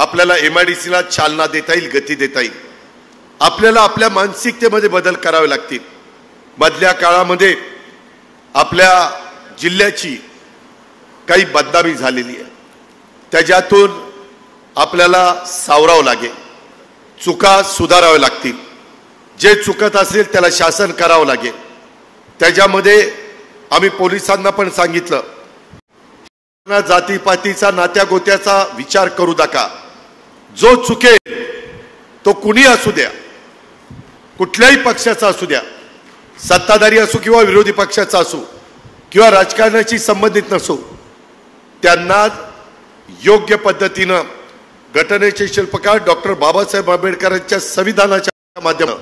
आपल्याला एमआयडीसीला चालना देता येईल, गती देता येईल। आपल्याला आपल्या मानसिकतेमध्ये बदल करावे लागतील। बदल्या काळामध्ये आपल्या जिल्ह्याची काही बदनामी झालेली आहे, त्याच्यातून आपल्याला सावरावं लागेल, चुका सुधाराव्या लागतील। जे चुकत असेल त्याला शासन करावं लागेल। त्याच्यामध्ये आम्ही पोलिसांना पण सांगितलं, जातीपातीचा नात्या गोत्याचा विचार करू नका। जो चुकेल तो कुणी असू द्या, कुठल्याही पक्षाचा असू द्या, सत्ताधारी असो किंवा विरोधी पक्षाचा असो किंवा राजकारणाशी संबंधित नसो, त्यांना योग्य पद्धतीनं घटनेचे शिल्पकार डॉक्टर बाबासाहेब आंबेडकरांच्या संविधानाच्या माध्यमातून,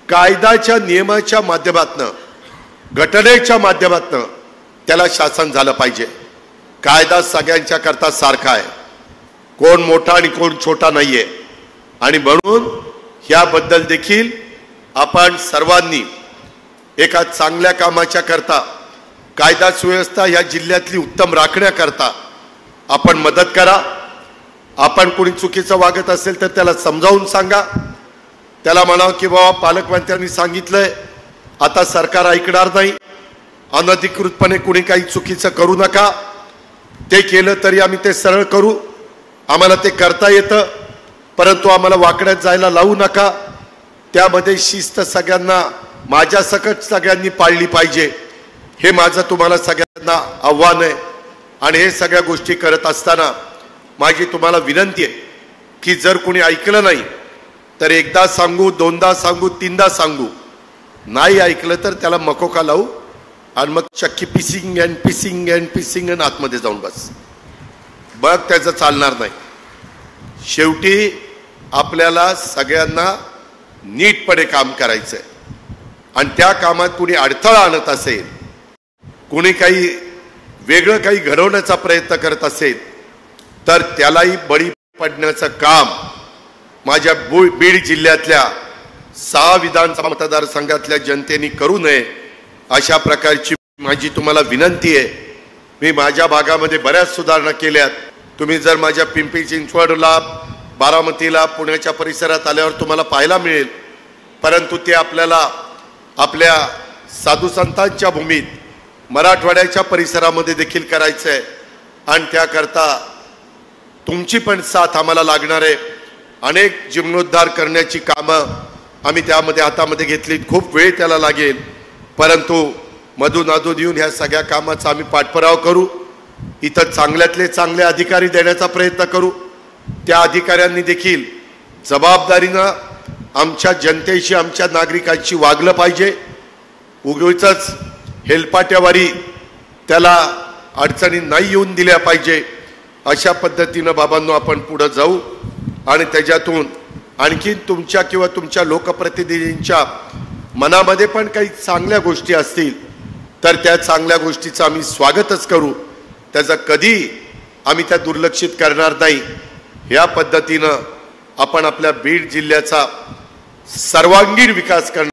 कायद्याच्या नियमाच्या माध्यमातून, घटनेच्या माध्यमातून त्याला शासन झालं पाहिजे। कायदा सगळ्यांच्या करता सारखा आहे, कोण मोठा आणि कोण छोटा नाहीये। आणि म्हणून याबद्दल देखील आपण सर्वांनी एका चांगल्या कामाच्या करता, कायदा सुव्यवस्था या जिल्ह्यातली उत्तम राखण्याकरता आपण मदत करा। आपण कोणी चुकीचं वागत असेल तर त्याला समजावून सांगा। त्याला म्हणावं की बाबा पालकमंत्र्यांनी सांगितलंय, आता सरकार ऐकणार नाही, अनधिकृतपणे कोणी काही चुकीचं करू नका। ते केलं तरी आम्ही ते सरळ करू, आम्हाला ते करता येतं, परंतु आम्हाला वाकड्यात जायला लावू नका। त्यामध्ये शिस्त सगळ्यांना, माझ्या सकट सगळ्यांनी पाळली पाहिजे, हे माझं तुम्हाला सगळ्यांना आव्हान आहे। आणि हे सगळ्या गोष्टी करत असताना माझी तुम्हाला विनंती आहे की जर कोणी ऐकलं नाही तर एकदा सांगू, दोनदा सांगू, तीनदा सांगू, नाही ऐकलं तर त्याला मकोका लावू आणि मग चक्की पिसिंग अँड पिसिंग अँड पिसिंग अँड आतमध्ये जाऊन बस, बघ त्याचं चालणार नाही। शेवटी आपल्याला सगळ्यांना नीटपणे काम करायचंय आणि त्या कामात कुणी अडथळा आणत असेल, कुणी काही वेगळं काही घडवण्याचा प्रयत्न करत असेल तर त्यालाही बळी पडण्याचं काम माझ्या बीड जिल्ह्यातल्या 6 विधानसभा मतदारसंघातल्या जनतेने करू नये, अशा प्रकारची माझी तुम्हाला विनंती आहे। मी माझ्या भागामध्ये बऱ्याच सुधारणा केल्यात। तुम्ही जर माझ्या पिंपरी चिंचवडला, बारामतीला, पुण्याच्या परिसरात आल्यावर तुम्हाला पाहायला मिळेल, परंतु ते आपल्याला आपल्या साधू संतांच्या भूमीत मराठवाड्याच्या परिसरामध्ये देखील करायचं आहे आणि त्याकरता तुमची पण साथ आम्हाला लागणार आहे। अनेक जीर्णोद्धार करण्याची कामं आम्ही त्यामध्ये हातामध्ये घेतली, खूप वेळ त्याला लागेल, परंतु मधून अधून येऊन ह्या सगळ्या कामाचा आम्ही पाठपुरावा करू। इथं चांगल्यातले चांगले अधिकारी देण्याचा प्रयत्न करू। त्या अधिकाऱ्यांनी देखील जबाबदारीनं आमच्या जनतेशी, आमच्या नागरिकांशी वागलं पाहिजे। उगीचच हेलपाट्यावारी त्याला अडचणी नाही येऊन दिल्या पाहिजे। अशा पद्धतीनं बाबांनो आपण पुढे जाऊ आणि त्याच्यातून आणखी तुमच्या किंवा तुमच्या लोकप्रतिनिधींच्या मनामध्ये पण काही चांगल्या गोष्टी असतील तर त्या चांगल्या गोष्टीचं आम्ही स्वागतच करू, त्याचा कधी आम्ही त्या दुर्लक्षित करणार नाही। या पद्धतीनं आपण आपल्या बीड जिल्ह्याचा सर्वांगीण विकास करणार।